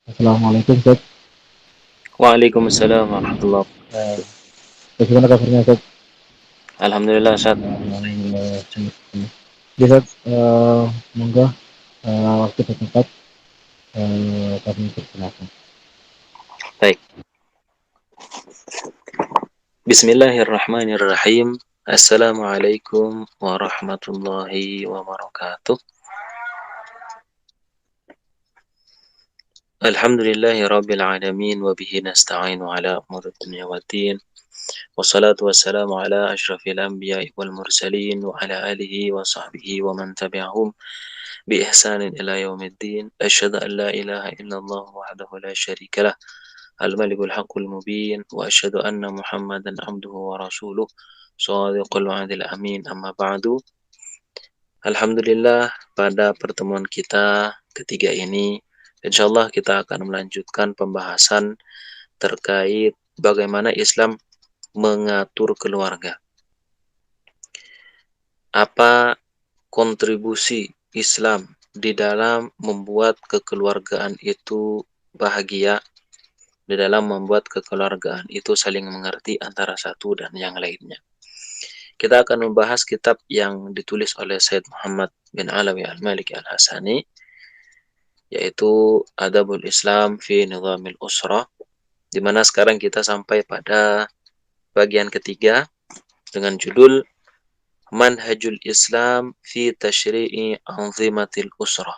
Assalamualaikum, Ustaz. Waalaikumsalam warahmatullahi Eh, wabarakatuh. Bagaimana kabarnya, Ustaz? Alhamdulillah, Ustaz. Baik. Alhamdulillah, baik. Jadi, Ustaz, monggo waktu terdekat kami persilakan. Baik. Bismillahirrahmanirrahim. Assalamualaikum warahmatullahi wabarakatuh. Alhamdulillahi rabbil alamin wa bihi nasta'inu ala umuri dunya waddin. Wassalatu wassalamu ala asyrafil anbiya'i wal mursalin wa ala alihi wa sahbihi wa man tabi'ahum bi ihsanin ila yaumiddin. Asyhadu an la ilaha illallah wahdahu la syarika lah. الملك الحق المبين وأشهد أن محمدا عبده ورسوله صادق الوعد الأمين أما بعد. Alhamdulillah, pada pertemuan kita ketiga ini insya Allah kita akan melanjutkan pembahasan terkait bagaimana Islam mengatur keluarga. Apa kontribusi Islam di dalam membuat kekeluargaan itu bahagia, di dalam membuat kekeluargaan itu saling mengerti antara satu dan yang lainnya. Kita akan membahas kitab yang ditulis oleh Said Muhammad bin Alawi Al-Maliki Al-Hasani, yaitu Adabul Islam fi Nizamil Usrah, di mana sekarang kita sampai pada bagian ketiga dengan judul Manhajul Islam fi Tashri'i Anzimatil Usrah.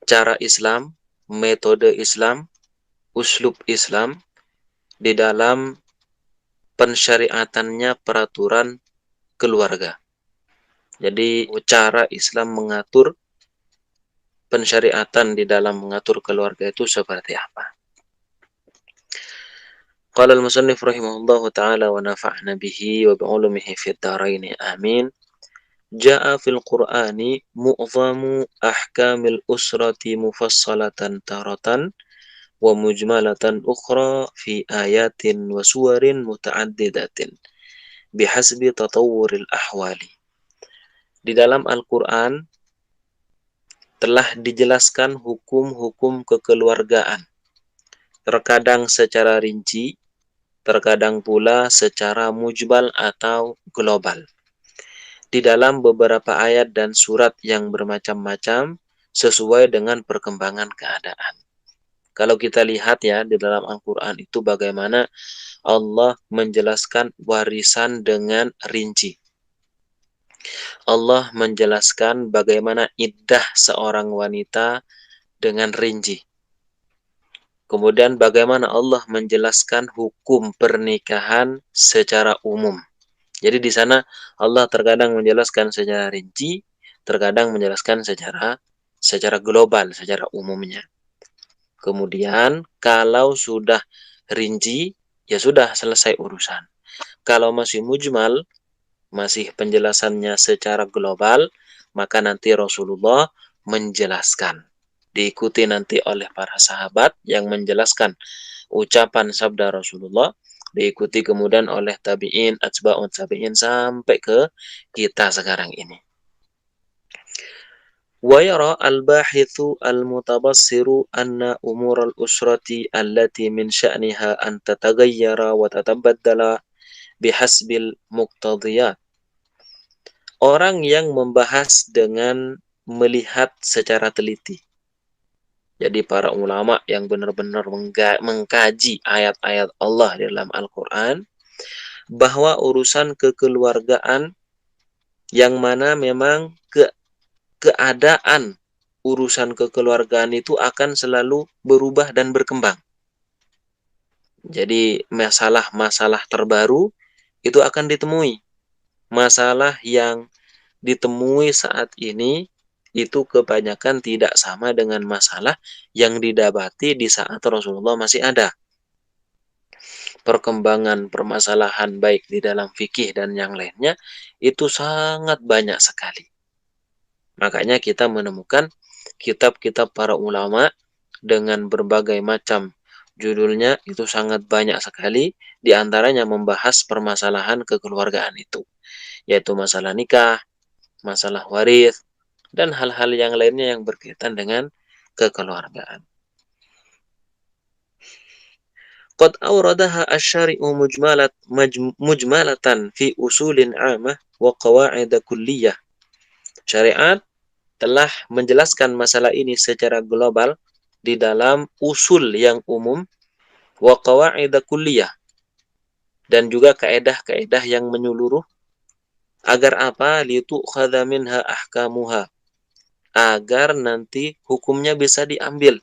Cara Islam, metode Islam, uslub Islam di dalam pensyariatannya peraturan keluarga. Jadi cara Islam mengatur pensyariatan di dalam mengatur keluarga itu seperti apa? Qala al-musannif rahimahullahu ta'ala wa nafa'na bihi wa bi'ulumihi fid dharain amin. Ja'a fil Qur'ani mu'zamu ahkamil usrati mufassalatan taratan wa mujmalatan ukhra fi ayatin wa suwarin muta'addidatin bihasbi tatawwuril ahwali. Di dalam Al-Quran telah dijelaskan hukum-hukum kekeluargaan, terkadang secara rinci, terkadang pula secara mujmal atau global, di dalam beberapa ayat dan surat yang bermacam-macam sesuai dengan perkembangan keadaan. Kalau kita lihat ya di dalam Al-Quran itu bagaimana Allah menjelaskan warisan dengan rinci. Allah menjelaskan bagaimana iddah seorang wanita dengan rinci. Kemudian bagaimana Allah menjelaskan hukum pernikahan secara umum. Jadi di sana Allah terkadang menjelaskan secara rinci, terkadang menjelaskan secara global, secara umumnya. Kemudian kalau sudah rinci, ya sudah selesai urusan. Kalau masih mujmal, masih penjelasannya secara global, maka nanti Rasulullah menjelaskan. Diikuti nanti oleh para sahabat yang menjelaskan ucapan sabda Rasulullah, diikuti kemudian oleh tabi'in, atba'ut tabi'in sampai ke kita sekarang ini. Wa yara al-bahithu al-mutabassiru anna umur al-usrati allati min sya'niha an tataghayyara wa tatabaddala bihasbil muqtadiyat. Orang yang membahas dengan melihat secara teliti. Jadi para ulama yang benar-benar mengkaji ayat-ayat Allah di dalam Al-Quran, bahwa urusan kekeluargaan yang mana memang keadaan urusan kekeluargaan itu akan selalu berubah dan berkembang. Jadi masalah-masalah terbaru itu akan ditemui. Masalah yang ditemui saat ini itu kebanyakan tidak sama dengan masalah yang didapati di saat Rasulullah masih ada. Perkembangan permasalahan baik di dalam fikih dan yang lainnya itu sangat banyak sekali. Makanya kita menemukan kitab-kitab para ulama dengan berbagai macam judulnya itu sangat banyak sekali, di antaranya membahas permasalahan kekeluargaan itu, yaitu masalah nikah, masalah waris, dan hal-hal yang lainnya yang berkaitan dengan kekeluargaan. qad awradaha asy-syari'u mujmalatan fi usulin 'amah wa qawa'id kulliyah. Syariat telah menjelaskan masalah ini secara global di dalam usul yang umum wa qawa'id kulliyah dan juga kaedah-kaedah yang menyeluruh. Agar apa? Litu'khadha minha ahkamuha. Agar nanti hukumnya bisa diambil.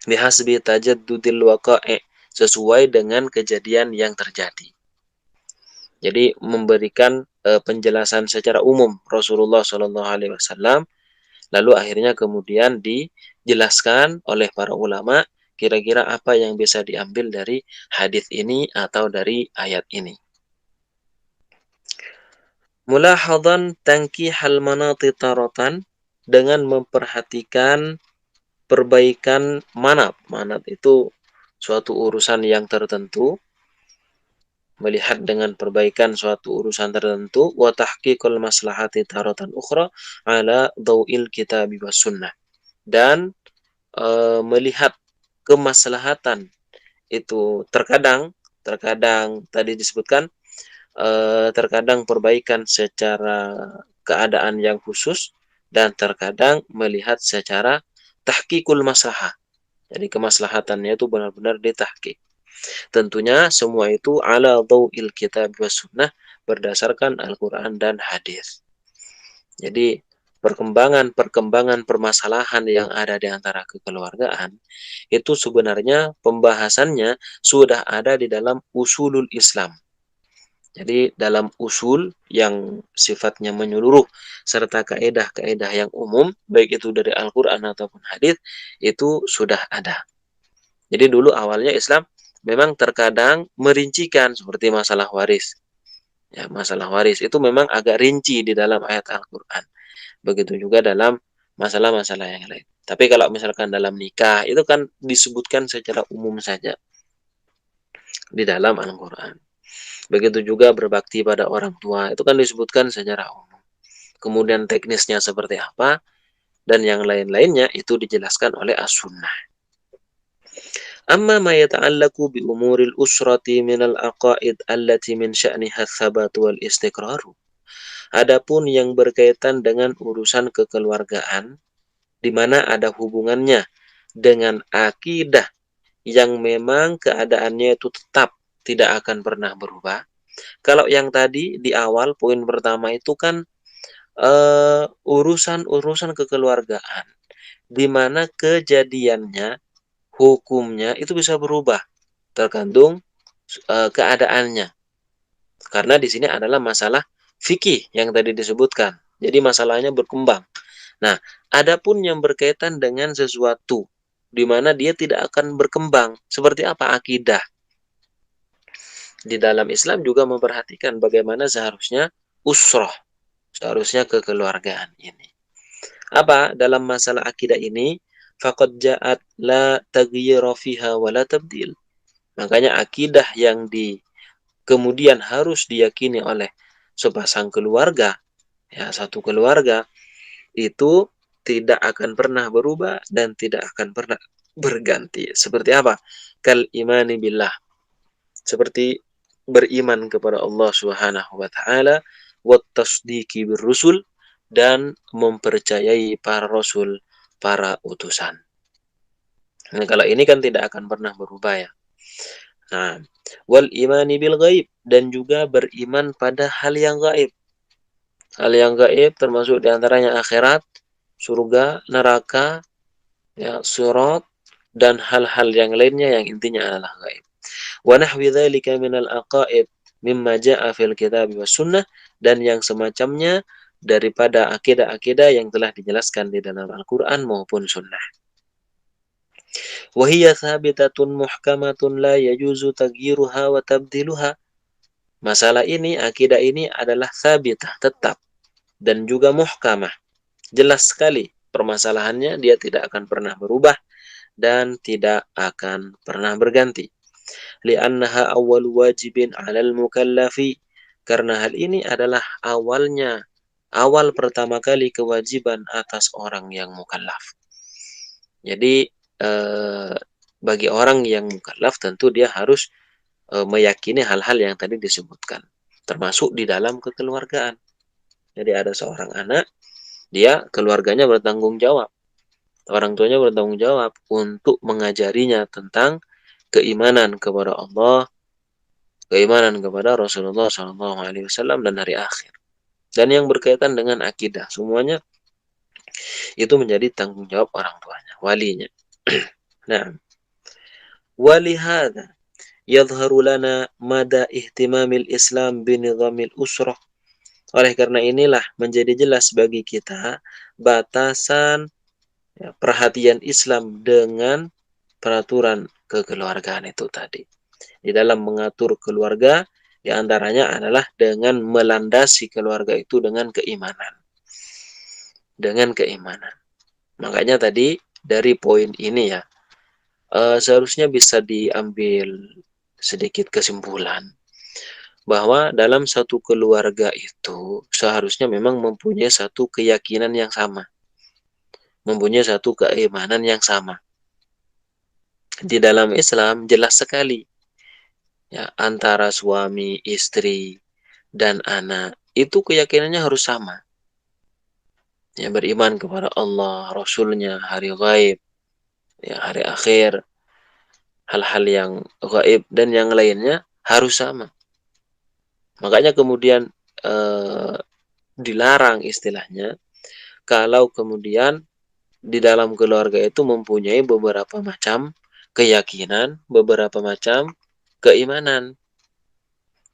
Bihasbi tajaddudil waqa'i. Sesuai dengan kejadian yang terjadi. Jadi memberikan penjelasan secara umum Rasulullah SAW. Lalu akhirnya kemudian dijelaskan oleh para ulama kira-kira apa yang bisa diambil dari hadis ini atau dari ayat ini. Mulahadhan tankihal manati taratan, dengan memperhatikan perbaikan manat. Manat itu suatu urusan yang tertentu, melihat dengan perbaikan suatu urusan tertentu, wa tahqiqul maslahati taratan ukhra ala dhawil kitabi was sunnah. Dan melihat kemaslahatan itu terkadang tadi disebutkan terkadang perbaikan secara keadaan yang khusus dan terkadang melihat secara tahqiqul maslahah. Jadi kemaslahatannya itu benar-benar ditahqiq. Tentunya semua itu ala dhawil kitab was sunnah, berdasarkan Al-Quran dan hadis. Jadi perkembangan permasalahan yang ada di antara kekeluargaan itu sebenarnya pembahasannya sudah ada di dalam usulul Islam. Jadi dalam usul yang sifatnya menyeluruh serta kaedah-kaedah yang umum, baik itu dari Al-Quran ataupun hadis, itu sudah ada. Jadi dulu awalnya Islam memang terkadang merincikan seperti masalah waris. Ya, masalah waris itu memang agak rinci di dalam ayat Al-Quran. Begitu juga dalam masalah-masalah yang lain. Tapi kalau misalkan dalam nikah, itu kan disebutkan secara umum saja di dalam Al-Quran. Begitu juga berbakti pada orang tua, itu kan disebutkan secara umum. Kemudian teknisnya seperti apa, dan yang lain-lainnya itu dijelaskan oleh As-Sunnah. Amma ma yata'allaku bi umuril usrati minal aqaid allati min sya'niha thabat wal istiqraru. Adapun yang berkaitan dengan urusan kekeluargaan, di mana ada hubungannya dengan akidah yang memang keadaannya itu tetap tidak akan pernah berubah. Kalau yang tadi di awal poin pertama itu kan urusan-urusan kekeluargaan, di mana kejadiannya, hukumnya itu bisa berubah tergantung keadaannya. Karena di sini adalah masalah fikih yang tadi disebutkan. Jadi masalahnya berkembang. Nah, adapun yang berkaitan dengan sesuatu di mana dia tidak akan berkembang, seperti apa akidah. Di dalam Islam juga memperhatikan bagaimana seharusnya usroh, seharusnya kekeluargaan ini. Apa dalam masalah akidah ini? Faqad ja'at la taghyira fiha wa la tabdil. Makanya akidah yang kemudian harus diyakini oleh sepasang keluarga, ya satu keluarga, itu tidak akan pernah berubah dan tidak akan pernah berganti. Seperti apa? Kal imani billah. Seperti beriman kepada Allah Subhanahu wa taala, wa tasdiqi birrusul, dan mempercayai para rasul, para utusan. Nah, kalau ini kan tidak akan pernah berubah ya. Nah, wal imani bil ghaib, dan juga beriman pada hal yang gaib. Hal yang gaib termasuk diantaranya akhirat, surga, neraka, ya, surat, dan hal-hal yang lainnya yang intinya adalah gaib. Wa nahwi dzalika minal aqaid mimma jaa fil kitab was sunnah, dan yang semacamnya daripada akidah-akidah yang telah dijelaskan di dalam Al-Qur'an maupun sunnah. Wa hiya thabitatun muhkamatun la yajuzu taghyiruha wa tabdiluha. Masalah ini, akidah ini adalah thabitah, tetap, dan juga muhkamah. Jelas sekali permasalahannya, dia tidak akan pernah berubah dan tidak akan pernah berganti. Li'annaha awwal wajibin 'alal mukallafi, karena hal ini adalah awal pertama kali kewajiban atas orang yang mukallaf. Jadi bagi orang yang mukallaf tentu dia harus meyakini hal-hal yang tadi disebutkan, termasuk di dalam kekeluargaan. Jadi ada seorang anak, dia keluarganya bertanggung jawab, orang tuanya bertanggung jawab untuk mengajarinya tentang keimanan kepada Allah, keimanan kepada Rasulullah SAW dan hari akhir. Dan yang berkaitan dengan akidah, semuanya itu menjadi tanggung jawab orang tuanya, walinya. Nah, walihada yadhharu lana mada ihtimamil Islam binidhamil usrah. Oleh karena inilah menjadi jelas bagi kita batasan perhatian Islam dengan peraturan kekeluargaan itu tadi. Di dalam mengatur keluarga, di antaranya adalah dengan melandasi keluarga itu dengan keimanan. Dengan keimanan. Makanya tadi dari poin ini ya, seharusnya bisa diambil sedikit kesimpulan bahwa dalam satu keluarga itu seharusnya memang mempunyai satu keyakinan yang sama, mempunyai satu keimanan yang sama. Di dalam Islam jelas sekali ya, antara suami, istri, dan anak itu keyakinannya harus sama. Ya, beriman kepada Allah, Rasulnya, hari gaib, ya, hari akhir, hal-hal yang gaib dan yang lainnya harus sama. Makanya kemudian dilarang istilahnya kalau kemudian di dalam keluarga itu mempunyai beberapa macam keyakinan, beberapa macam keimanan.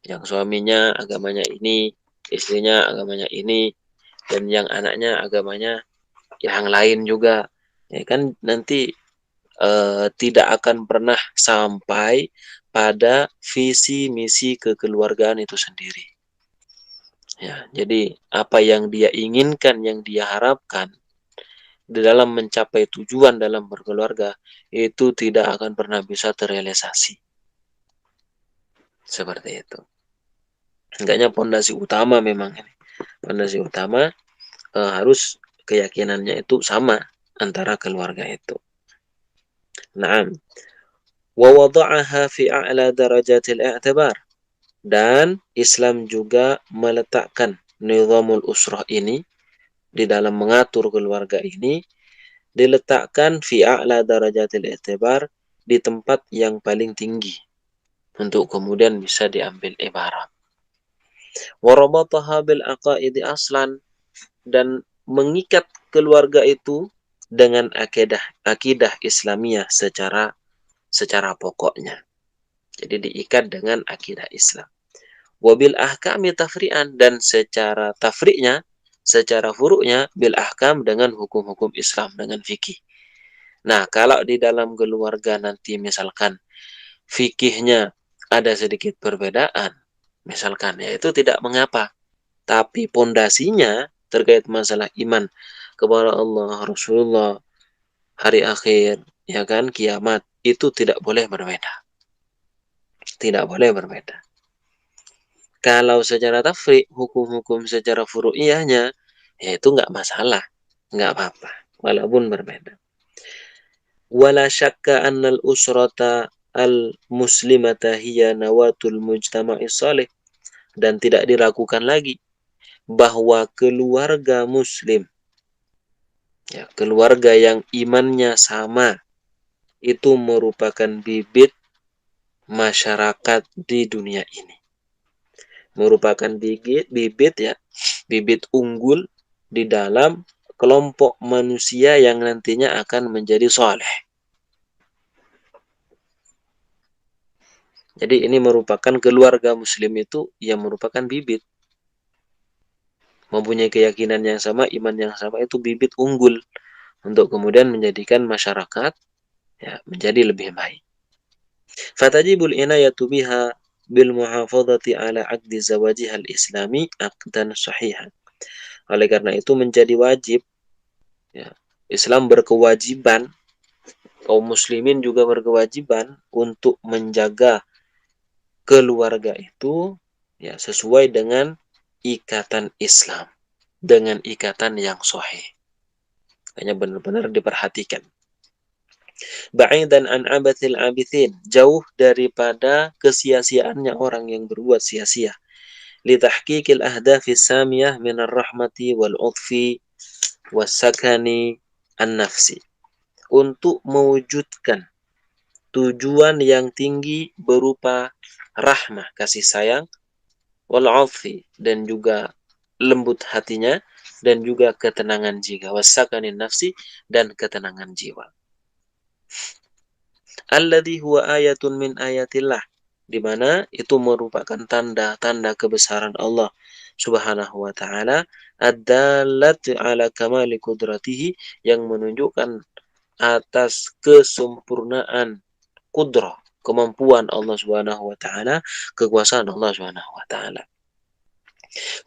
Yang suaminya agamanya ini, istrinya agamanya ini, dan yang anaknya agamanya yang lain juga. Ya kan nanti tidak akan pernah sampai pada visi misi kekeluargaan itu sendiri. Ya, jadi apa yang dia inginkan, yang dia harapkan di dalam mencapai tujuan dalam berkeluarga itu tidak akan pernah bisa terrealisasi. Seperti itu. Enggaknya pondasi utama memang ini. Pondasi utama harus keyakinannya itu sama antara keluarga itu. Naam. Wa wada'aha fi a'la darajatil i'tibar. Dan Islam juga meletakkan nizamul usrah ini di dalam mengatur keluarga ini diletakkan fi a'la darajatil i'tibar di tempat yang paling tinggi untuk kemudian bisa diambil ibarat. Warabataha bil aqaidi aslan, dan mengikat keluarga itu dengan akidah Islamiyah secara pokoknya. Jadi diikat dengan akidah Islam. Wabil ahkami tafri'an, dan secara tafri'nya, secara furu'nya bil ahkam dengan hukum-hukum Islam, dengan fikih. Nah, kalau di dalam keluarga nanti misalkan fikihnya ada sedikit perbedaan, misalkan ya itu tidak mengapa. Tapi pondasinya terkait masalah iman kepada Allah, Rasulullah, hari akhir, ya kan, kiamat, itu tidak boleh berbeda. Tidak boleh berbeda. Kalau secara tafri, hukum-hukum secara furu'iyahnya, ya itu nggak masalah. Nggak apa-apa. Walaupun berbeda. Wala syakka annal usrata al-muslimata hiya nawatul mujtama'i salih. Dan tidak diragukan lagi bahwa keluarga muslim, ya, keluarga yang imannya sama, itu merupakan bibit masyarakat di dunia ini. Merupakan bibit ya, bibit unggul di dalam kelompok manusia yang nantinya akan menjadi soleh. Jadi ini merupakan keluarga muslim itu yang merupakan bibit. Mempunyai keyakinan yang sama, iman yang sama, itu bibit unggul untuk kemudian menjadikan masyarakat ya menjadi lebih baik. Fatajibul inayatu biha bil muhafadhati ala aqdi zawajiha al-islami aqdan sahihan. Oleh karena itu menjadi wajib ya, Islam berkewajiban, kaum muslimin juga berkewajiban untuk menjaga keluarga itu ya sesuai dengan ikatan Islam, dengan ikatan yang sahih. Hanya benar-benar diperhatikan. Ba'idan an abathil abithin, jauh daripada kesia-siaannya orang yang berbuat sia-sia. Litahqiqil ahdafis samiyah minar rahmati wal udfi wasakani an-nafsi. Untuk mewujudkan tujuan yang tinggi berupa rahmah, kasih sayang, wal udfi, dan juga lembut hatinya, dan juga ketenangan jiwa, wasakani nafsi, dan ketenangan jiwa. Alladhi huwa ayatun min ayatillah, di mana itu merupakan tanda-tanda kebesaran Allah Subhanahu wa taala, ad-dallat ala kamali qudratihi, yang menunjukkan atas kesempurnaan kudrah, kemampuan Allah Subhanahu wa taala, kekuasaan Allah Subhanahu wa taala.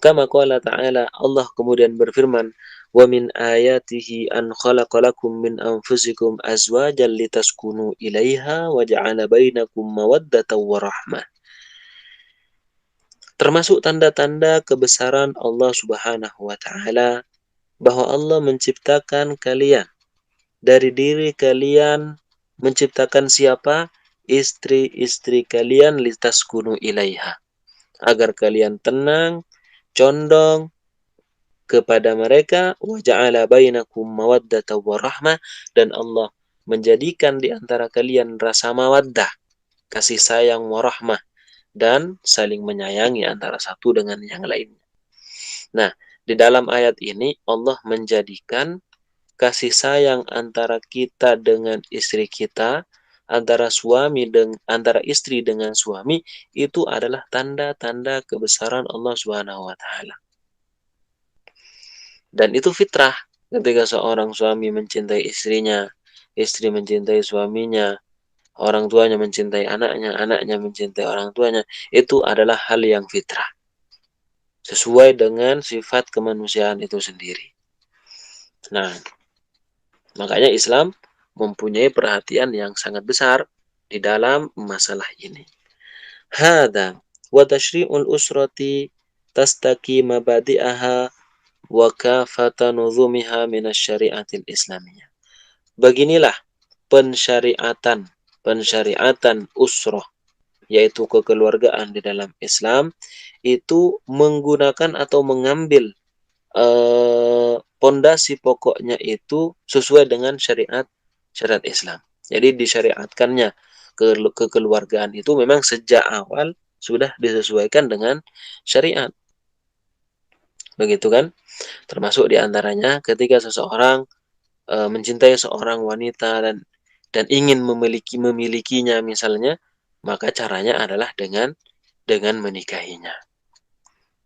Kama qala ta'ala, Allah kemudian berfirman, "Wa min ayatihi an khalaqa lakum min anfusikum azwajan litaskunu ilaiha wa ja'ala bainakum mawaddatan wa rahmah." Termasuk tanda-tanda kebesaran Allah Subhanahu wa taala bahwa Allah menciptakan kalian dari diri kalian, menciptakan siapa? Istri-istri kalian, litaskunu ilaiha, agar kalian tenang, condong kepada mereka, wa ja'ala bainakum mawaddatan wa rahmah, dan Allah menjadikan di antara kalian rasa mawaddah, kasih sayang, wa rahmah, dan saling menyayangi antara satu dengan yang lainnya. Nah, di dalam ayat ini Allah menjadikan kasih sayang antara kita dengan istri kita, antara istri dengan suami, itu adalah tanda-tanda kebesaran Allah Subhanahu wa taala. Dan itu fitrah, ketika seorang suami mencintai istrinya, istri mencintai suaminya, orang tuanya mencintai anaknya, anaknya mencintai orang tuanya, itu adalah hal yang fitrah, sesuai dengan sifat kemanusiaan itu sendiri. Nah, makanya Islam mempunyai perhatian yang sangat besar di dalam masalah ini. Hada wa tashri'ul usrati tastaqi mabadi'aha wa kafata nuzumiha minasyari'atil islamiyah. Beginilah pensyariatan usrah, yaitu kekeluargaan di dalam Islam, itu menggunakan atau mengambil pondasi pokoknya itu sesuai dengan syariat Islam. Jadi disyariatkannya kekeluargaan itu memang sejak awal sudah disesuaikan dengan syariat. Begitu kan? Termasuk diantaranya ketika seseorang mencintai seorang wanita dan ingin memilikinya misalnya, maka caranya adalah dengan menikahinya.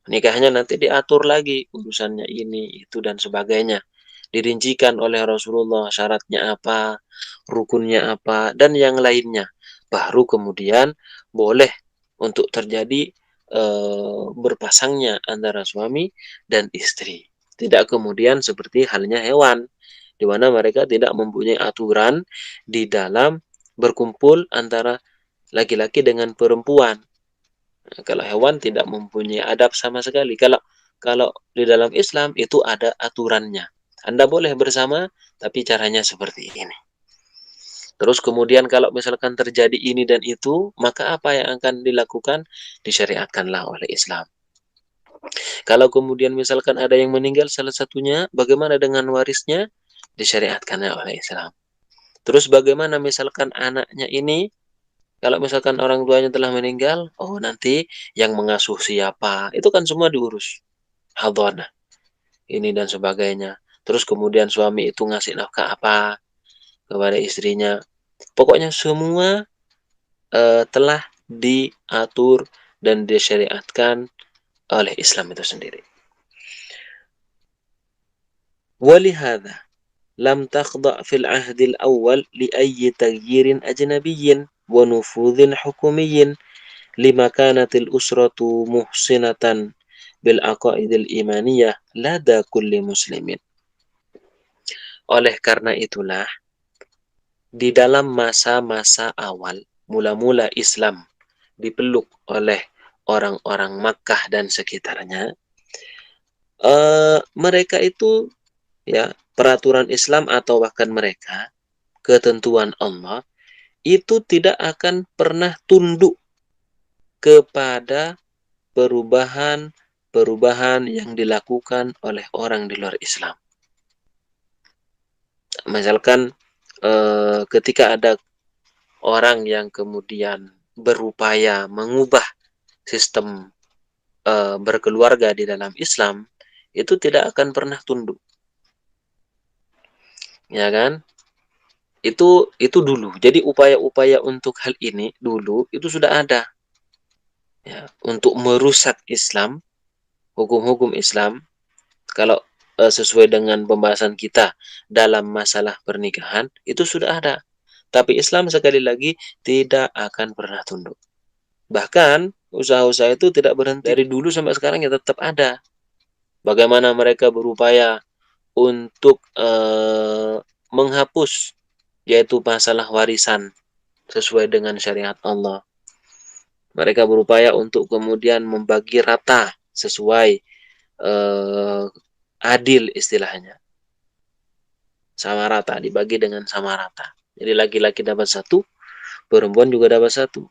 Nikahnya nanti diatur lagi urusannya ini, itu, dan sebagainya. Dirincikan oleh Rasulullah syaratnya apa, rukunnya apa, dan yang lainnya. Baru kemudian boleh untuk terjadi berpasangnya antara suami dan istri. Tidak kemudian seperti halnya hewan, di mana mereka tidak mempunyai aturan di dalam berkumpul antara laki-laki dengan perempuan. Kalau hewan tidak mempunyai adab sama sekali. Kalau di dalam Islam itu ada aturannya. Anda boleh bersama, tapi caranya seperti ini. Terus kemudian kalau misalkan terjadi ini dan itu, maka apa yang akan dilakukan? Disyariatkanlah oleh Islam. Kalau kemudian misalkan ada yang meninggal salah satunya, bagaimana dengan warisnya? Disyariatkannya oleh Islam. Terus bagaimana misalkan anaknya ini, kalau misalkan orang tuanya telah meninggal, oh nanti yang mengasuh siapa? Itu kan semua diurus. Hadhanah, ini dan sebagainya. Terus kemudian suami itu ngasih nafkah apa kepada istrinya. Pokoknya semua telah diatur dan disyariatkan oleh Islam itu sendiri. Walihada lam takhda' fil ahdil awal li ayyi taghyirin ajnabiyyin wa nufudhin hukumiyyin lima kanatil usratu muhsinatan bil aqaidil imaniyah lada kulli muslimin. Oleh karena itulah, di dalam masa-masa awal, mula-mula Islam dipeluk oleh orang-orang Makkah dan sekitarnya, mereka itu, ya, peraturan Islam atau bahkan mereka ketentuan Allah, itu tidak akan pernah tunduk kepada perubahan yang dilakukan oleh orang di luar Islam. Misalkan ketika ada orang yang kemudian berupaya mengubah sistem berkeluarga di dalam Islam, itu tidak akan pernah tunduk, ya kan? Itu dulu. Jadi upaya-upaya untuk hal ini dulu itu sudah ada, ya, untuk merusak Islam, hukum-hukum Islam. Kalau sesuai dengan pembahasan kita dalam masalah pernikahan, itu sudah ada. Tapi Islam sekali lagi tidak akan pernah tunduk. Bahkan usaha-usaha itu tidak berhenti. Dari dulu sampai sekarang ya tetap ada. Bagaimana mereka berupaya untuk menghapus yaitu masalah warisan sesuai dengan syariat Allah. Mereka berupaya untuk kemudian membagi rata sesuai adil istilahnya. Sama rata, dibagi dengan sama rata. Jadi laki-laki dapat satu, perempuan juga dapat satu.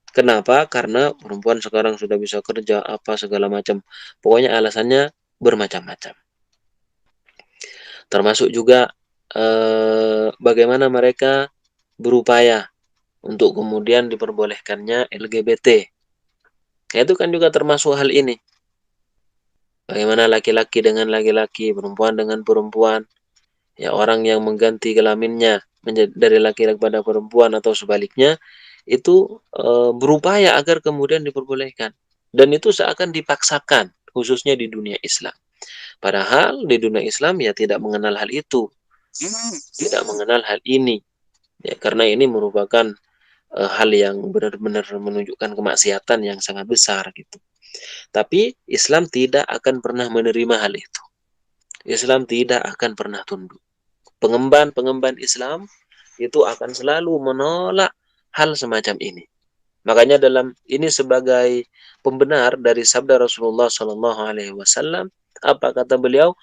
Kenapa? Karena perempuan sekarang sudah bisa kerja apa segala macam. Pokoknya alasannya bermacam-macam. Termasuk juga bagaimana mereka berupaya untuk kemudian diperbolehkannya LGBT. Ya, itu kan juga termasuk hal ini. Bagaimana laki-laki dengan laki-laki, perempuan dengan perempuan, ya orang yang mengganti kelaminnya menjadi dari laki-laki pada perempuan atau sebaliknya, itu berupaya agar kemudian diperbolehkan. Dan itu seakan dipaksakan, khususnya di dunia Islam. Padahal di dunia Islam ya tidak mengenal hal itu, tidak mengenal hal ini. Ya, karena ini merupakan hal yang benar-benar menunjukkan kemaksiatan yang sangat besar gitu. Tapi Islam tidak akan pernah menerima hal itu. Islam tidak akan pernah tunduk. Pengemban Islam itu akan selalu menolak hal semacam ini. Makanya dalam ini sebagai pembenar dari sabda Rasulullah Sallallahu Alaihi Wasallam, apa kata beliau?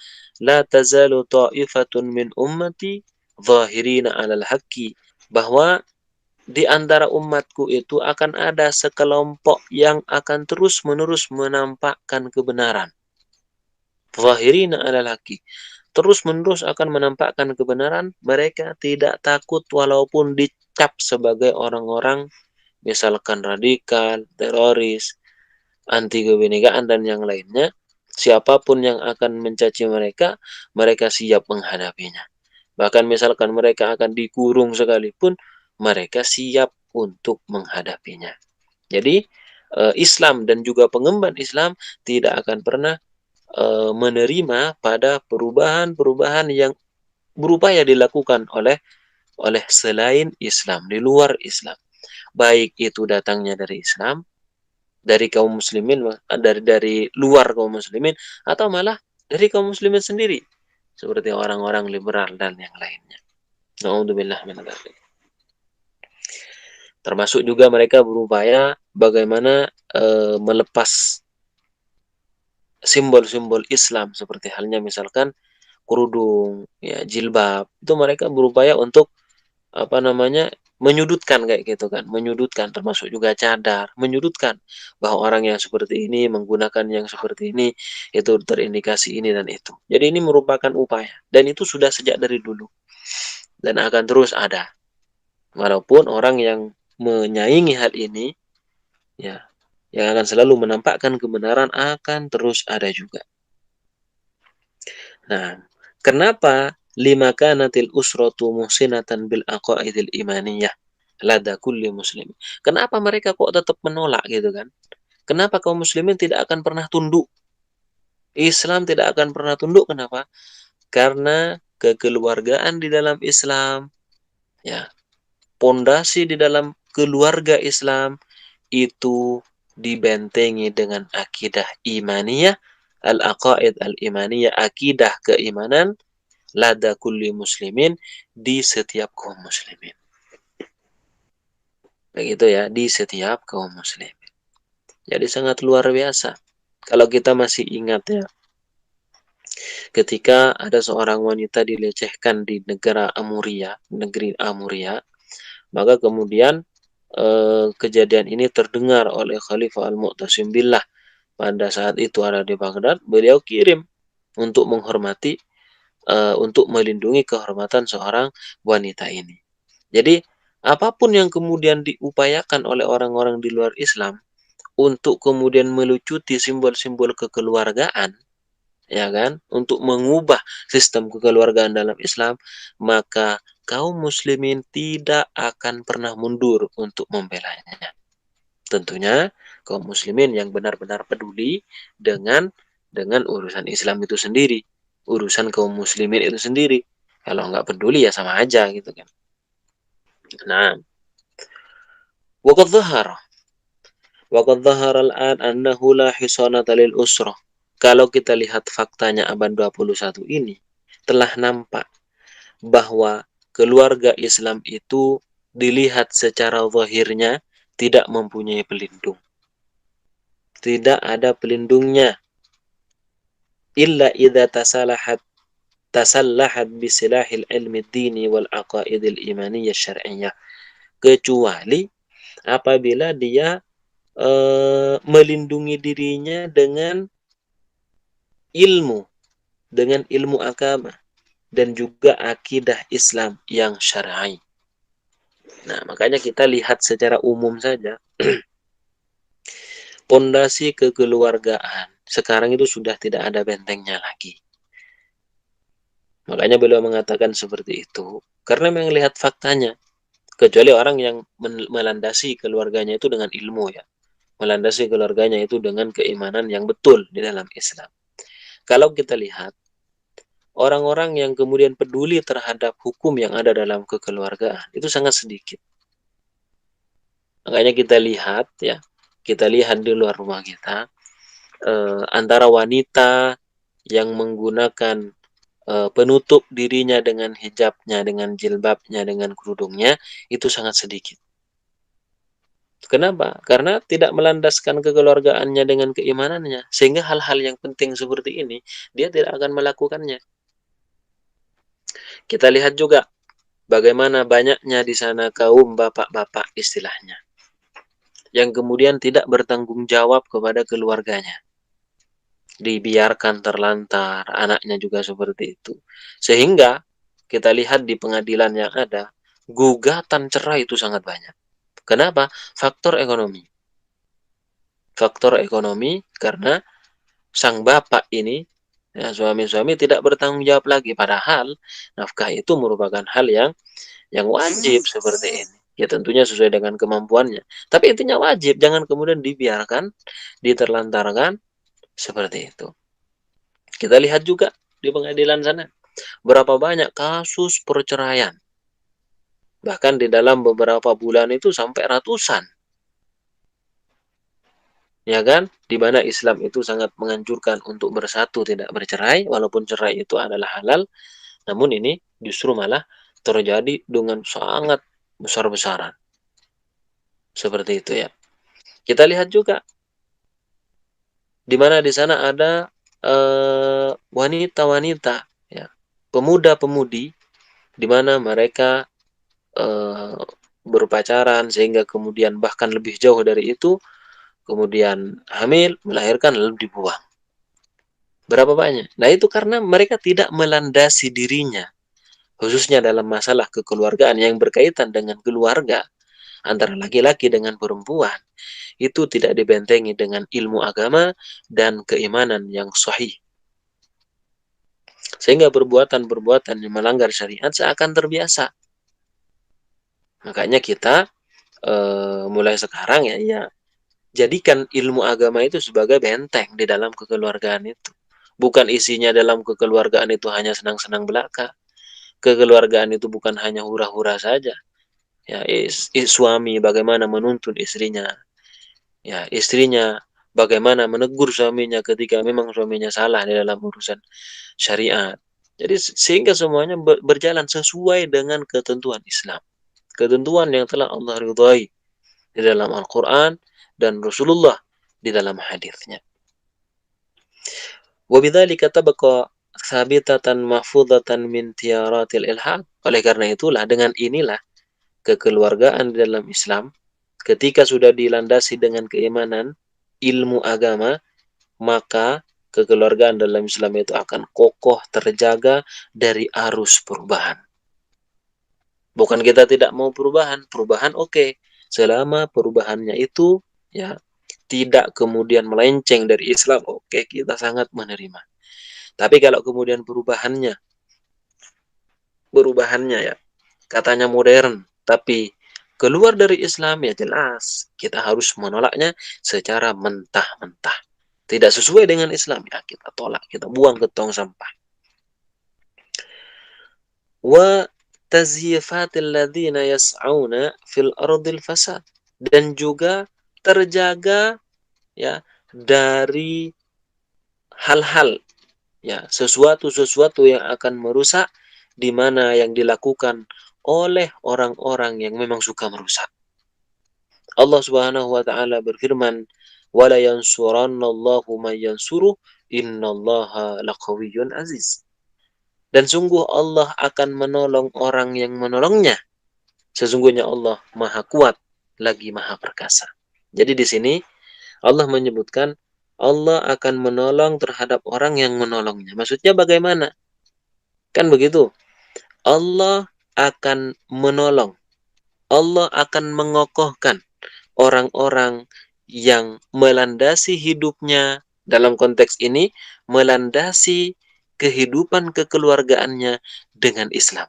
La tazalu ta'ifatun min ummati zahirina alal haqqi, bahwa di antara umatku itu akan ada sekelompok yang akan terus-menerus menampakkan kebenaran. Zahirina alal haqqi, terus-menerus akan menampakkan kebenaran. Mereka tidak takut walaupun dicap sebagai orang-orang misalkan radikal, teroris, anti kebinekaan dan yang lainnya. Siapapun yang akan mencaci mereka, mereka siap menghadapinya. Bahkan misalkan mereka akan dikurung sekalipun, mereka siap untuk menghadapinya. Jadi Islam dan juga pengemban Islam tidak akan pernah menerima pada perubahan-perubahan yang berupaya dilakukan oleh selain Islam, di luar Islam. Baik itu datangnya dari Islam, dari kaum muslimin, dari luar kaum muslimin, atau malah dari kaum muslimin sendiri, seperti orang-orang liberal dan yang lainnya. Na'udzubillah min dzalik. Termasuk juga mereka berupaya bagaimana melepas simbol-simbol Islam seperti halnya misalkan kerudung, ya jilbab. Itu mereka berupaya untuk apa namanya? Menyudutkan kayak gitu kan, menyudutkan, termasuk juga cadar, menyudutkan bahwa orang yang seperti ini menggunakan yang seperti ini itu terindikasi ini dan itu. Jadi ini merupakan upaya dan itu sudah sejak dari dulu dan akan terus ada. Walaupun orang yang menyaingi hal ini, ya, yang akan selalu menampakkan kebenaran akan terus ada juga. Nah, kenapa lima kanatil usratu muhsinatan bil aqaidil imaniyah lada kulli muslim? Kenapa mereka kok tetap menolak gitu kan? Kenapa kaum muslimin tidak akan pernah tunduk? Islam tidak akan pernah tunduk, kenapa? Karena kekeluargaan di dalam Islam, ya, pondasi di dalam keluarga Islam itu dibentengi dengan akidah imaniyah, al-aqaid al-imaniyah, akidah keimanan lada kulli muslimin, di setiap kaum muslimin. Begitu ya, di setiap kaum muslimin. Jadi sangat luar biasa. Kalau kita masih ingat ya, Ketika ada seorang wanita dilecehkan di negeri Amuria, maka kemudian kejadian ini terdengar oleh Khalifah Al-Mu'tasim Billah. Pada saat itu ada di Baghdad, beliau kirim untuk menghormati, untuk melindungi kehormatan seorang wanita ini. Jadi, apapun yang kemudian diupayakan oleh orang-orang di luar Islam untuk kemudian melucuti simbol-simbol kekeluargaan, ya kan, untuk mengubah sistem kekeluargaan dalam Islam, maka kaum muslimin tidak akan pernah mundur untuk membelanya. Tentunya kaum muslimin yang benar-benar peduli dengan urusan Islam itu sendiri, urusan kaum muslimin itu sendiri. Kalau nggak peduli ya sama aja gitu kan. Nah, waqad dhahara al-an annahu la hisanata lil usrah. Kalau kita lihat faktanya abad 21 ini, telah nampak bahwa keluarga Islam itu dilihat secara zahirnya tidak mempunyai pelindung. Tidak ada pelindungnya. Illa idza tasallahat bisilahil ilmi dini wal aqaidil imaniyah syar'iyyah. Kecuali apabila dia melindungi dirinya ilmu, dengan ilmu agama dan juga akidah Islam yang syar'i. Nah, makanya kita lihat secara umum saja, pondasi kekeluargaan sekarang itu sudah tidak ada bentengnya lagi. Makanya beliau mengatakan seperti itu karena melihat faktanya. Kecuali orang yang melandasi keluarganya itu dengan ilmu, ya, melandasi keluarganya itu dengan keimanan yang betul di dalam Islam. Kalau kita lihat orang-orang yang kemudian peduli terhadap hukum yang ada dalam kekeluargaan itu sangat sedikit. Makanya kita lihat di luar rumah kita, antara wanita yang menggunakan penutup dirinya dengan hijabnya, dengan jilbabnya, dengan kerudungnya, itu sangat sedikit. Kenapa? Karena tidak melandaskan kekeluargaannya dengan keimanannya, sehingga hal-hal yang penting seperti ini dia tidak akan melakukannya. Kita lihat juga bagaimana banyaknya di sana kaum bapak-bapak istilahnya, yang kemudian tidak bertanggung jawab kepada keluarganya. Dibiarkan terlantar, anaknya juga seperti itu. Sehingga kita lihat di pengadilan yang ada, gugatan cerai itu sangat banyak. Kenapa? Faktor ekonomi. Faktor ekonomi karena sang bapak ini, ya, suami-suami tidak bertanggung jawab lagi. Padahal nafkah itu merupakan hal yang wajib seperti ini. Ya tentunya sesuai dengan kemampuannya. Tapi intinya wajib, jangan kemudian dibiarkan, diterlantarkan seperti itu. Kita lihat juga di pengadilan sana, berapa banyak kasus perceraian. Bahkan di dalam beberapa bulan itu sampai ratusan. Ya kan? Di mana Islam itu sangat menganjurkan untuk bersatu, tidak bercerai, walaupun cerai itu adalah halal. Namun ini justru malah terjadi dengan sangat besar-besaran. Seperti itu ya. Kita lihat juga di mana di sana ada wanita-wanita, ya, pemuda-pemudi, di mana mereka berpacaran sehingga kemudian bahkan lebih jauh dari itu, kemudian hamil, melahirkan, lalu dibuang. Berapa banyak? Nah itu karena mereka tidak melandasi dirinya, khususnya dalam masalah kekeluargaan yang berkaitan dengan keluarga antara laki-laki dengan perempuan, itu tidak dibentengi dengan ilmu agama dan keimanan yang sahih. Sehingga perbuatan-perbuatan yang melanggar syariat seakan terbiasa. Makanya kita mulai sekarang ya jadikan ilmu agama itu sebagai benteng di dalam kekeluargaan itu. Bukan isinya dalam kekeluargaan itu hanya senang-senang belaka. Kekeluargaan itu bukan hanya hura-hura saja. Ya, suami bagaimana menuntun istrinya. Ya, istrinya bagaimana menegur suaminya ketika memang suaminya salah di dalam urusan syariat. Jadi sehingga semuanya berjalan sesuai dengan ketentuan Islam. Ketentuan yang telah Allah ridhai di dalam Al-Quran dan Rasulullah di dalam hadisnya. Wabidzalika tabqa sabitatan mahfudatan min tiyaratil ilhad. Oleh karena itulah, dengan inilah kekeluargaan di dalam Islam, ketika sudah dilandasi dengan keimanan, ilmu agama, maka kekeluargaan dalam Islam itu akan kokoh terjaga dari arus perubahan. Bukan kita tidak mau perubahan, perubahan oke, selama perubahannya itu ya tidak kemudian melenceng dari Islam, oke, kita sangat menerima. Tapi kalau kemudian perubahannya ya katanya modern, tapi keluar dari Islam, ya jelas kita harus menolaknya secara mentah-mentah. Tidak sesuai dengan Islam, ya kita tolak, kita buang ke tong sampah. Wa tazyifatil ladzina yas'auna fil ardil fasad, dan juga terjaga ya dari hal-hal ya sesuatu yang akan merusak, di mana yang dilakukan oleh orang-orang yang memang suka merusak. Allah Subhanahu wa taala berfirman, "Wala yansurannallahu man yansuruh, innallaha laqawiyyun aziz." Dan sungguh Allah akan menolong orang yang menolongnya. Sesungguhnya Allah Maha Kuat lagi Maha Perkasa. Jadi di sini Allah menyebutkan Allah akan menolong terhadap orang yang menolongnya. Maksudnya bagaimana? Kan begitu. Allah akan menolong. Allah akan mengokohkan orang-orang yang melandasi hidupnya, dalam konteks ini melandasi kehidupan kekeluargaannya dengan Islam.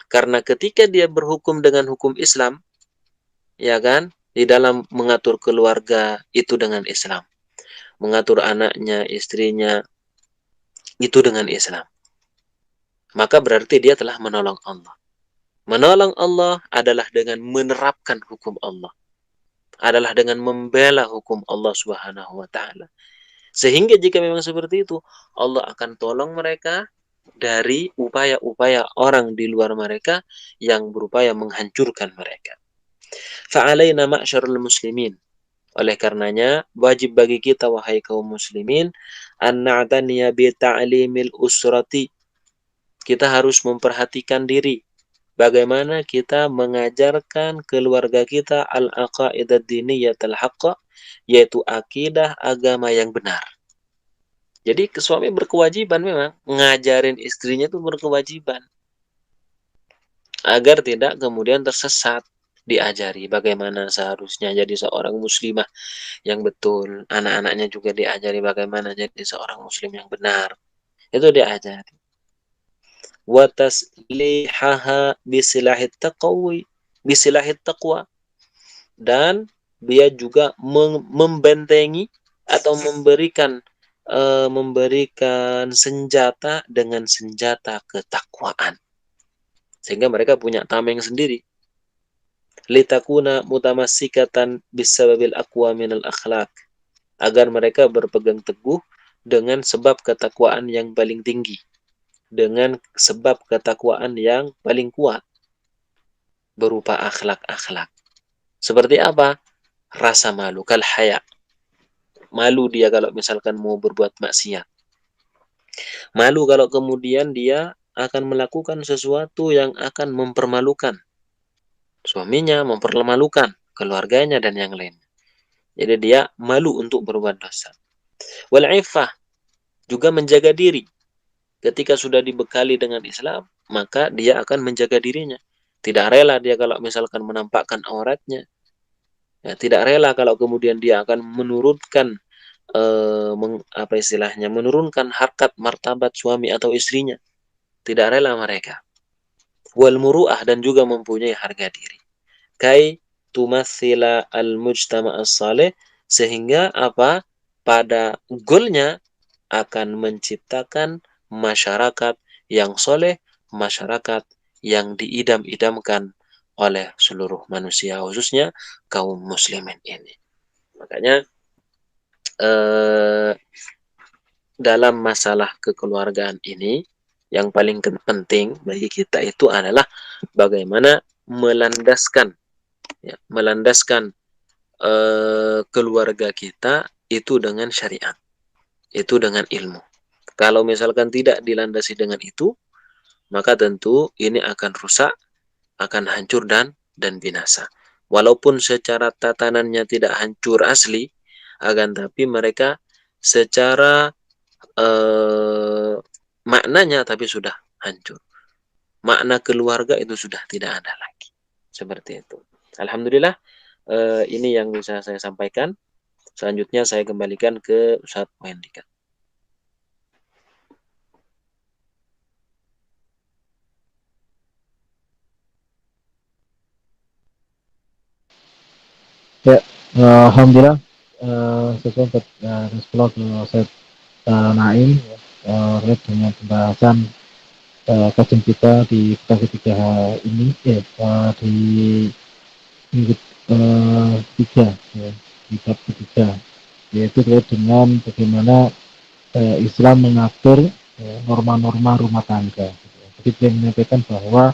Karena ketika dia berhukum dengan hukum Islam, ya kan, di dalam mengatur keluarga itu dengan Islam, mengatur anaknya, istrinya itu dengan Islam, maka berarti dia telah menolong Allah. Menolong Allah adalah dengan menerapkan hukum Allah, adalah dengan membela hukum Allah Subhanahu wa taala. Sehingga jika memang seperti itu, Allah akan tolong mereka dari upaya-upaya orang di luar mereka yang berupaya menghancurkan mereka. Fa'alaina ma'syarul muslimin. Oleh karenanya, wajib bagi kita, wahai kaum muslimin, an na'taniya bi ta'limil usrati. Kita harus memperhatikan diri. Bagaimana kita mengajarkan keluarga kita al-aqaidah diniyatul haqqa, yaitu akidah agama yang benar. Jadi suami berkewajiban memang ngajarin istrinya itu berkewajiban agar tidak kemudian tersesat. Diajari bagaimana seharusnya jadi seorang muslimah yang betul, anak-anaknya juga diajari bagaimana jadi seorang muslim yang benar, itu diajari. Wa taslihaha bisilahit taqwi, bisilahit taqwa, dan dia juga membentengi atau memberikan senjata dengan senjata ketakwaan, sehingga mereka punya tameng sendiri. Litakuna mutamassikatan bisababil aqwa minal akhlaq, agar mereka berpegang teguh dengan sebab ketakwaan yang paling tinggi, dengan sebab ketakwaan yang paling kuat, berupa akhlak-akhlak. Seperti apa? Rasa malu, kal haya. Malu dia kalau misalkan mau berbuat maksiat. Malu kalau kemudian dia akan melakukan sesuatu yang akan mempermalukan suaminya, mempermalukan keluarganya, dan yang lain. Jadi dia malu untuk berbuat dosa. Wal iffah, juga menjaga diri. Ketika sudah dibekali dengan Islam, maka dia akan menjaga dirinya. Tidak rela dia kalau misalkan menampakkan auratnya. Ya, tidak rela kalau kemudian dia akan menurunkan menurunkan harkat martabat suami atau istrinya. Tidak rela mereka. Wal muru'ah, dan juga mempunyai harga diri. Kai tumathila al-mujtama' as-salih, sehingga apa? Pada goalnya akan menciptakan masyarakat yang soleh, masyarakat yang diidam-idamkan oleh seluruh manusia, khususnya kaum muslimin ini. Makanya dalam masalah kekeluargaan ini, yang paling penting bagi kita itu adalah bagaimana melandaskan keluarga kita itu dengan syariat, itu dengan ilmu. Kalau misalkan tidak dilandasi dengan itu, maka tentu ini akan rusak, akan hancur dan binasa. Walaupun secara tatanannya tidak hancur asli, akan tapi mereka secara maknanya tapi sudah hancur. Makna keluarga itu sudah tidak ada lagi. Seperti itu. Alhamdulillah, ini yang bisa saya sampaikan. Selanjutnya saya kembalikan ke Ustadz Wendika. Ya, alhamdulillah sesuai respon ke Ustaz Naim terkait dengan pembahasan kajian kita di kita ketiga ini di minggu tiga ya, di bab ketiga, yaitu terkait dengan bagaimana Islam mengatur norma-norma rumah tangga. Jadi dia menyampaikan bahwa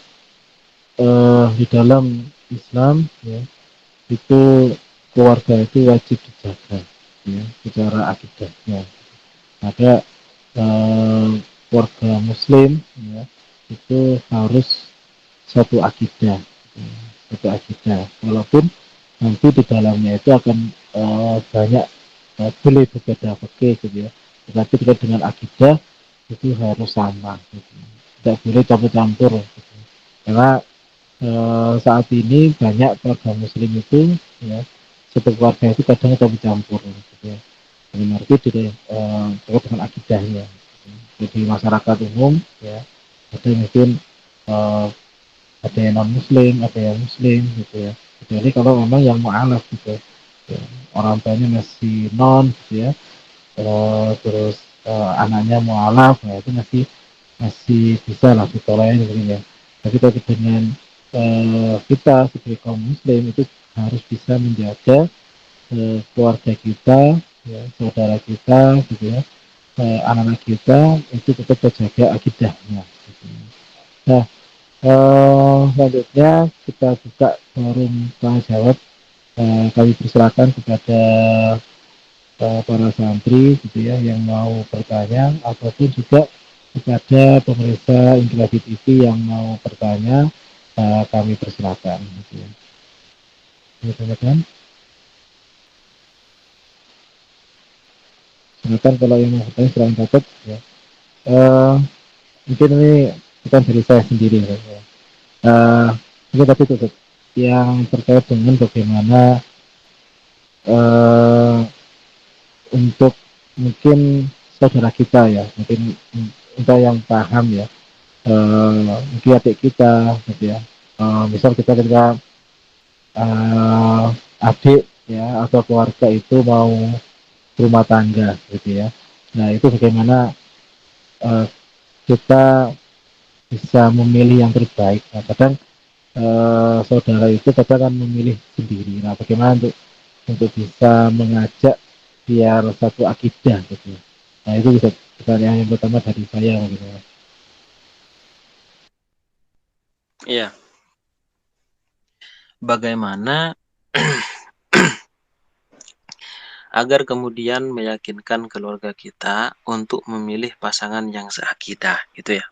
di dalam Islam ya, itu keluarga itu wajib dijaga ya, secara akidahnya. Ada eh, keluarga Muslim ya, itu harus satu akidah, ya, satu akidah. Walaupun nanti di dalamnya itu akan banyak boleh berbeda fikih gitu ya. Tetapi terkait dengan akidah itu harus sama. Gitu. Tidak boleh campur-campur. Gitu. Karena saat ini banyak keluarga muslim itu ya satu keluarga itu kadang campur-campur gitu ya. Dalam arti terkait dengan akidahnya. Jadi masyarakat umum ya ada mungkin uh, ada yang non muslim, ada yang muslim gitu ya. Jadi kalau memang yang mu'alaf gitu ya, orang tuanya masih non gitu ya, terus anaknya mu'alaf ya itu masih masih bisa lah ditolerir gitu ya. Tapi kalau dengan kita sebagai kaum muslim itu harus bisa menjaga keluarga kita, ya, saudara kita, gitu ya, anak-anak kita itu tetap terjaga akidahnya. Gitu. Nah, selanjutnya kita buka forum tanya jawab. Kami persilakan kepada para santri gitu ya yang mau bertanya ataupun juga kepada pemirsa Integrasi TV yang mau bertanya, kami persilakan gitu ya. Silakan, silakan kalau yang mau bertanya silakan catat ya. Eh, Mungkin ini bukan dari saya sendiri ya. Ini tadi tutup yang terkait dengan bagaimana eh, untuk mungkin saudara kita ya, mungkin kita yang paham ya, mungkin adik kita gitu ya. Misal kita ketika uh, adik ya atau keluarga itu mau rumah tangga gitu ya. Nah itu bagaimana uh, kita bisa memilih yang terbaik. Nah, kadang saudara itu kadang kan memilih sendiri. Nah bagaimana untuk bisa mengajak biar satu akidah gitu. Nah itu bisa pertanyaan yang pertama dari saya gitu. Iya, bagaimana agar kemudian meyakinkan keluarga kita untuk memilih pasangan yang seakidah, gitu ya.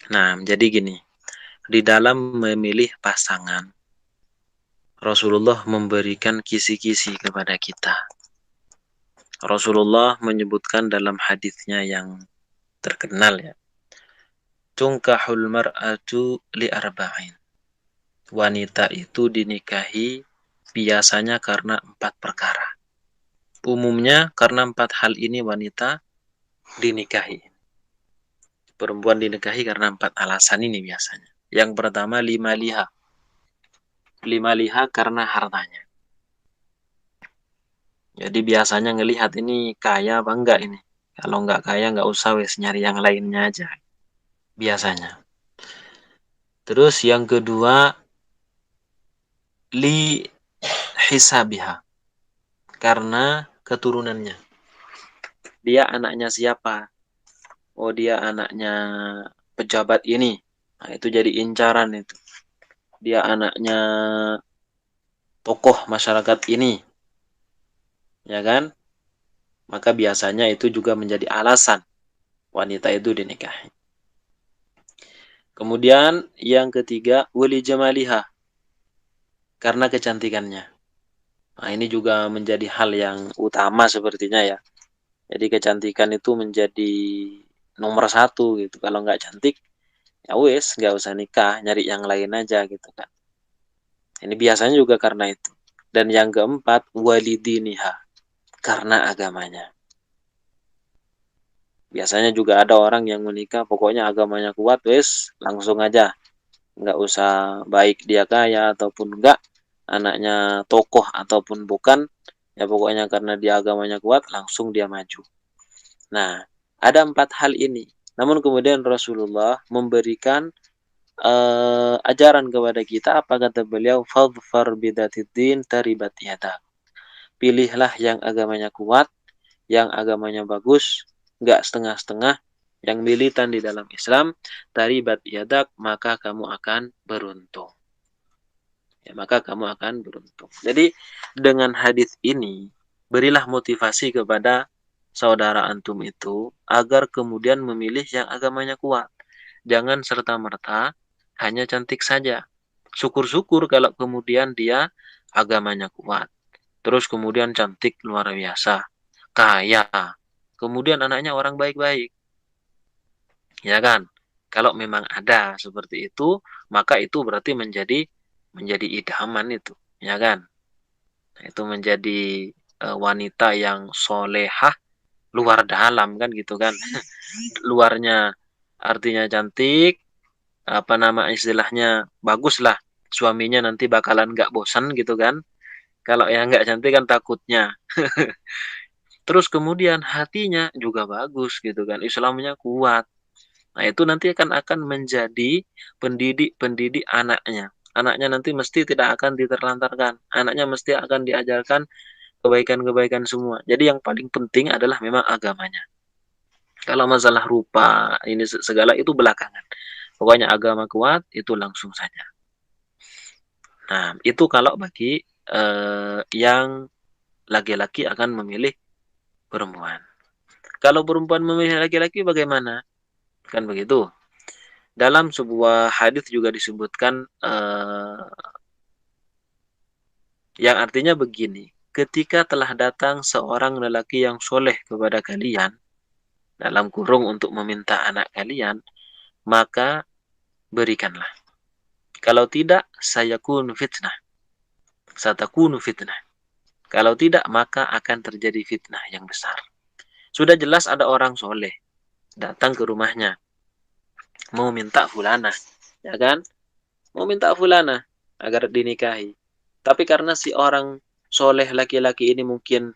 Nah, jadi gini, di dalam memilih pasangan, Rasulullah memberikan kisi-kisi kepada kita. Rasulullah menyebutkan dalam hadisnya yang terkenal ya, Tunkahul mar'atu li arba'in. Wanita itu dinikahi biasanya karena 4 perkara. Umumnya karena 4 hal ini wanita dinikahi. Perempuan dinikahi karena 4 alasan ini biasanya. Yang pertama lima liha. Lima liha karena hartanya. Jadi biasanya ngelihat ini kaya apa enggak ini. Kalau enggak kaya enggak usah wes nyari yang lainnya aja. Biasanya. Terus yang kedua li hisabiha. Karena keturunannya. Dia anaknya siapa? Oh dia anaknya pejabat ini. Nah, itu jadi incaran itu. Dia anaknya tokoh masyarakat ini. Ya kan? Maka biasanya itu juga menjadi alasan wanita itu dinikahi. Kemudian yang ketiga, wali jamaliha, karena kecantikannya. Nah, ini juga menjadi hal yang utama sepertinya ya. Jadi kecantikan itu menjadi nomor satu gitu. Kalau nggak cantik, ya wes nggak usah nikah, nyari yang lain aja gitu kan. Ini biasanya juga karena itu. Dan yang keempat, walidiniha, karena agamanya. Biasanya juga ada orang yang menikah, pokoknya agamanya kuat, wes langsung aja. Nggak usah baik dia kaya ataupun enggak, anaknya tokoh ataupun bukan, ya pokoknya karena dia agamanya kuat, langsung dia maju. Nah, ada empat hal ini. Namun kemudian Rasulullah memberikan ajaran kepada kita, apa kata beliau? Fadfar bidatid taribat yadak. Pilihlah yang agamanya kuat, yang agamanya bagus, nggak setengah-setengah, yang militan di dalam Islam, taribat yadak, maka kamu akan beruntung. Ya, maka kamu akan beruntung. Jadi dengan hadis ini, berilah motivasi kepada saudara antum itu agar kemudian memilih yang agamanya kuat. Jangan serta-merta hanya cantik saja. Syukur-syukur kalau kemudian dia agamanya kuat. Terus kemudian cantik luar biasa, kaya. Kemudian anaknya orang baik-baik, ya kan? Kalau memang ada seperti itu, maka itu berarti menjadi idaman itu, ya kan? Nah, itu menjadi wanita yang solehah luar dalam kan gitu kan. Luarnya artinya cantik, apa nama istilahnya bagus lah. Suaminya nanti bakalan nggak bosan gitu kan. Kalau yang nggak cantik kan takutnya. Terus kemudian hatinya juga bagus gitu kan. Islamnya kuat. Nah, itu nanti akan menjadi pendidik-pendidik anaknya. Anaknya nanti mesti tidak akan diterlantarkan. Anaknya mesti akan diajarkan kebaikan-kebaikan semua. Jadi yang paling penting adalah memang agamanya. Kalau masalah rupa, ini segala itu belakangan. Pokoknya agama kuat, itu langsung saja. Nah, itu kalau bagi yang laki-laki akan memilih perempuan. Kalau perempuan memilih laki-laki bagaimana? Kan begitu. Dalam sebuah hadis juga disebutkan yang artinya begini, ketika telah datang seorang lelaki yang soleh kepada kalian, dalam kurung untuk meminta anak kalian, maka berikanlah. Kalau tidak, sayakun fitnah. Satakunu fitnah. Kalau tidak, maka akan terjadi fitnah yang besar. Sudah jelas ada orang soleh datang ke rumahnya, mau minta fulana, ya kan? Mau minta fulana agar dinikahi. Tapi karena si orang soleh laki-laki ini mungkin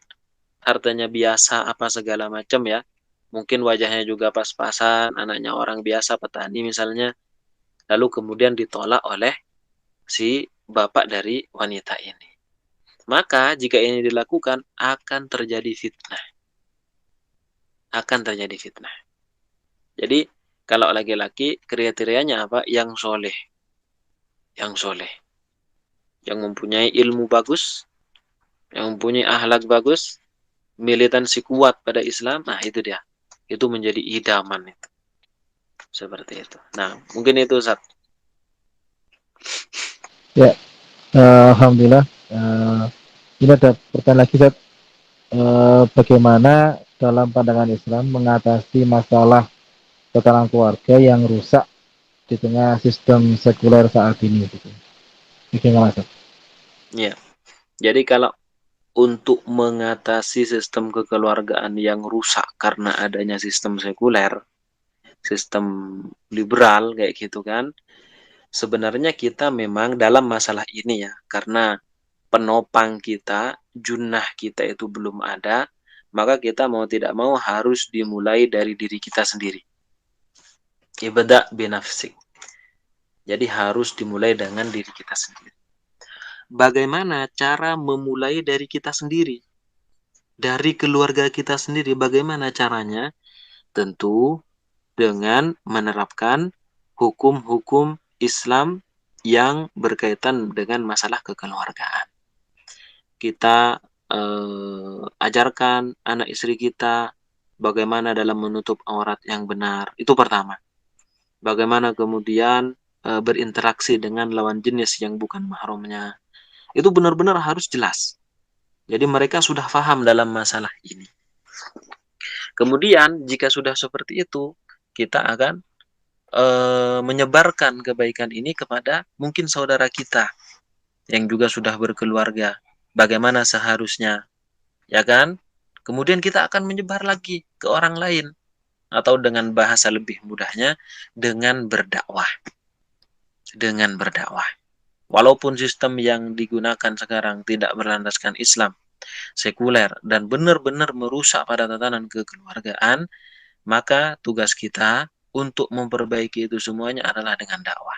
hartanya biasa apa segala macam ya, mungkin wajahnya juga pas-pasan, anaknya orang biasa petani misalnya, lalu kemudian ditolak oleh si bapak dari wanita ini. Maka jika ini dilakukan akan terjadi fitnah, akan terjadi fitnah. Jadi kalau laki-laki kriterianya apa? Yang soleh, yang soleh, yang mempunyai ilmu bagus, yang mempunyai akhlak bagus, militansi kuat pada Islam. Nah itu dia, itu menjadi idaman itu, seperti itu. Nah mungkin itu Ustaz. Ya, alhamdulillah. Ini ada pertanyaan lagi, Zat. Bagaimana dalam pandangan Islam mengatasi masalah tatanan keluarga yang rusak di tengah sistem sekuler saat ini? Gitu. Bagaimana, Zat? Ya, jadi kalau untuk mengatasi sistem kekeluargaan yang rusak karena adanya sistem sekuler, sistem liberal kayak gitu kan, sebenarnya kita memang dalam masalah ini ya, karena penopang kita, junnah kita itu belum ada, maka kita mau tidak mau harus dimulai dari diri kita sendiri. Ibda binafsik. Jadi harus dimulai dengan diri kita sendiri. Bagaimana cara memulai dari kita sendiri? Dari keluarga kita sendiri, bagaimana caranya? Tentu dengan menerapkan hukum-hukum Islam yang berkaitan dengan masalah kekeluargaan. Kita ajarkan anak istri kita bagaimana dalam menutup aurat yang benar. Itu pertama. Bagaimana kemudian berinteraksi dengan lawan jenis yang bukan mahramnya. Itu benar-benar harus jelas. Jadi mereka sudah paham dalam masalah ini. Kemudian jika sudah seperti itu, kita akan menyebarkan kebaikan ini kepada mungkin saudara kita yang juga sudah berkeluarga. Bagaimana seharusnya, ya kan? Kemudian kita akan menyebar lagi ke orang lain, atau dengan bahasa lebih mudahnya, dengan berdakwah. Dengan berdakwah. Walaupun sistem yang digunakan sekarang tidak berlandaskan Islam, sekuler, dan benar-benar merusak pada tatanan kekeluargaan, maka tugas kita untuk memperbaiki itu semuanya adalah dengan dakwah.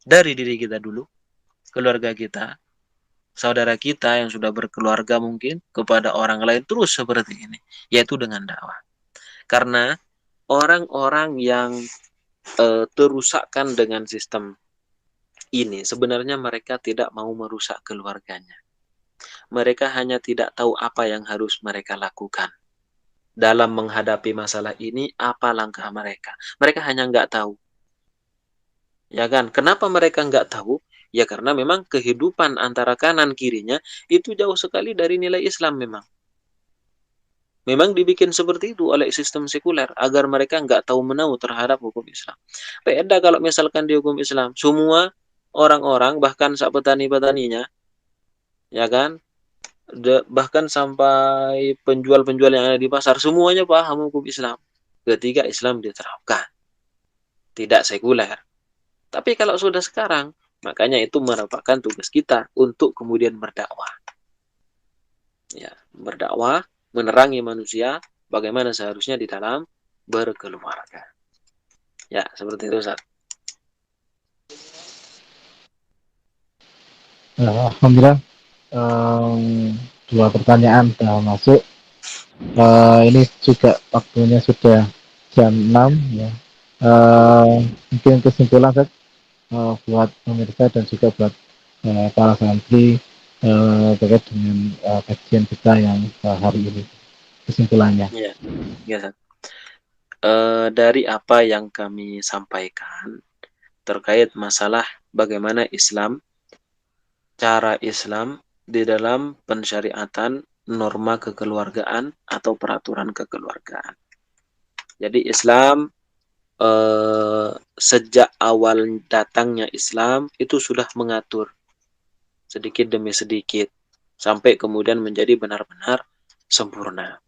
Dari diri kita dulu, keluarga kita, saudara kita yang sudah berkeluarga mungkin, kepada orang lain terus seperti ini, yaitu dengan dakwah. Karena orang-orang yang terusakkan dengan sistem ini, sebenarnya mereka tidak mau merusak keluarganya. Mereka hanya tidak tahu apa yang harus mereka lakukan dalam menghadapi masalah ini, apa langkah mereka. Mereka hanya nggak tahu. Ya kan? Kenapa mereka nggak tahu? Ya karena memang kehidupan antara kanan kirinya itu jauh sekali dari nilai Islam memang. Memang dibikin seperti itu oleh sistem sekuler agar mereka nggak tahu menahu terhadap hukum Islam. Beda kalau misalkan di hukum Islam, semua orang-orang bahkan sak petani-petaninya, ya kan, bahkan sampai penjual-penjual yang ada di pasar semuanya paham hukum Islam ketika Islam diterapkan, tidak sekuler. Tapi kalau sudah sekarang, makanya itu merupakan tugas kita untuk kemudian berdakwah. Ya, berdakwah, menerangi manusia bagaimana seharusnya di dalam berkeluarga. Ya, seperti itu, Ustaz. Alhamdulillah, dua pertanyaan sudah masuk. Ini juga waktunya sudah jam 6 ya. Mungkin kesimpulan buat pemirsa dan juga buat para santri terkait dengan kajian kita yang hari ini. Kesimpulannya. Ya, ya, Ustaz. Dari apa yang kami sampaikan terkait masalah bagaimana cara Islam di dalam pensyariatan norma kekeluargaan atau peraturan kekeluargaan. Jadi Islam sejak awal datangnya Islam itu sudah mengatur sedikit demi sedikit sampai kemudian menjadi benar-benar sempurna.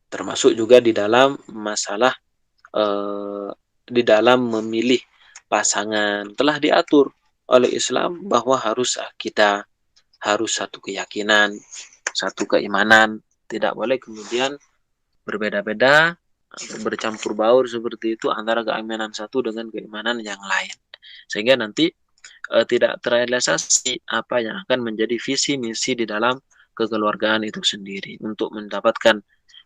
Termasuk juga di dalam masalah di dalam memilih pasangan telah diatur oleh Islam bahwa harus kita harus satu keyakinan, satu keimanan, tidak boleh kemudian berbeda-beda, bercampur baur seperti itu antara keimanan satu dengan keimanan yang lain. Sehingga nanti tidak terrealisasi apa yang akan menjadi visi misi di dalam kekeluargaan itu sendiri untuk mendapatkan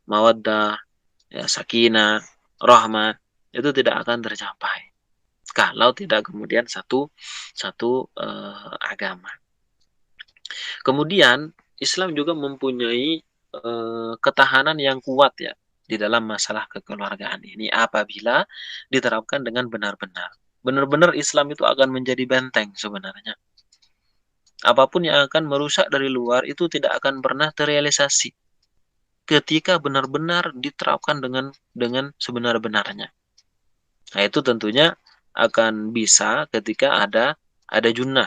mawaddah, ya, sakinah, rahmah, itu tidak akan tercapai kalau tidak kemudian satu agama. Kemudian Islam juga mempunyai ketahanan yang kuat ya di dalam masalah kekeluargaan ini apabila diterapkan dengan benar-benar. Benar-benar Islam itu akan menjadi benteng sebenarnya. Apapun yang akan merusak dari luar itu tidak akan pernah terrealisasi ketika benar-benar diterapkan dengan sebenar-benarnya. Nah, itu tentunya akan bisa ketika ada junnah,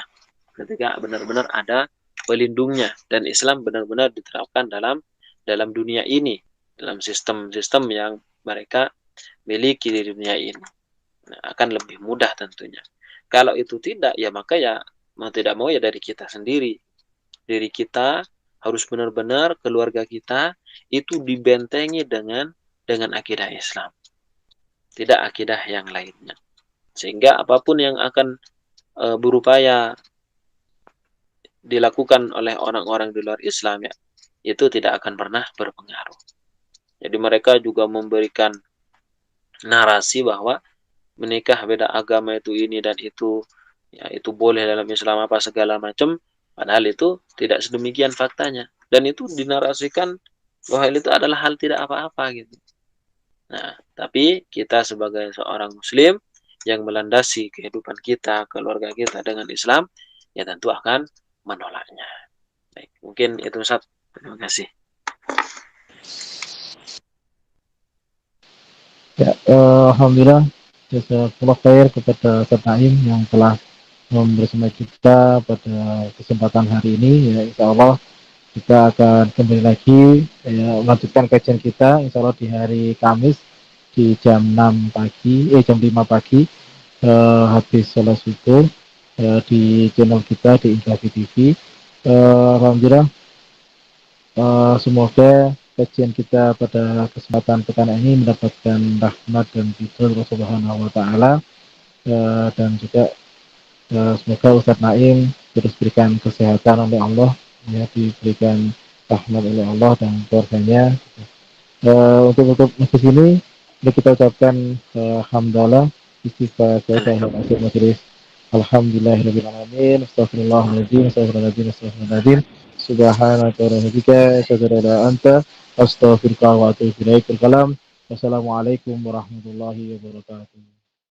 ketika benar-benar ada pelindungnya dan Islam benar-benar diterapkan dalam dunia ini, dalam sistem-sistem yang mereka miliki di dunia ini. Nah, akan lebih mudah tentunya. Kalau itu tidak, ya maka ya mau tidak mau ya dari kita sendiri. Diri kita harus benar-benar keluarga kita itu dibentengi dengan akidah Islam, tidak akidah yang lainnya. Sehingga apapun yang akan berupaya dilakukan oleh orang-orang di luar Islam ya, itu tidak akan pernah berpengaruh. Jadi mereka juga memberikan narasi bahwa menikah beda agama itu ini dan itu, ya itu boleh dalam Islam apa segala macam, padahal itu tidak sedemikian faktanya. Dan itu dinarasikan bahwa hal itu adalah hal tidak apa-apa gitu. Nah, tapi kita sebagai seorang muslim yang melandasi kehidupan kita, keluarga kita dengan Islam, ya tentu akan menolaknya. Baik, mungkin itu Ustaz. Terima kasih. Ya, alhamdulillah jazakallah khair kepada Ustaz Naim yang telah bersama kita pada kesempatan hari ini. Ya, insya Allah kita akan kembali lagi ya, melanjutkan kajian kita insya Allah di hari Kamis di jam 6 pagi, jam 5 pagi habis sholat subuh di channel kita di Inkafi TV. Alhamdulillah, semoga kajian kita pada kesempatan pekan ini mendapatkan rahmat dan ridho Allah Subhanahu wa taala, dan juga semoga Ustadz Naim terus berikan kesehatan oleh Allah, ya, diberikan rahmat oleh Allah dan keluarganya. Untuk majelis ini kita ucapkan hamdalah istighfar Alhamdulillah. majelis. Alhamdulillahirrahmanirrahim. Astagfirullahaladzim. Astagfirullahaladzim. Astagfirullahaladzim. Subhanaka rabbika asyhadu anta astaghfiruka wa atubu ilaik. Wassalamualaikum warahmatullahi wabarakatuh.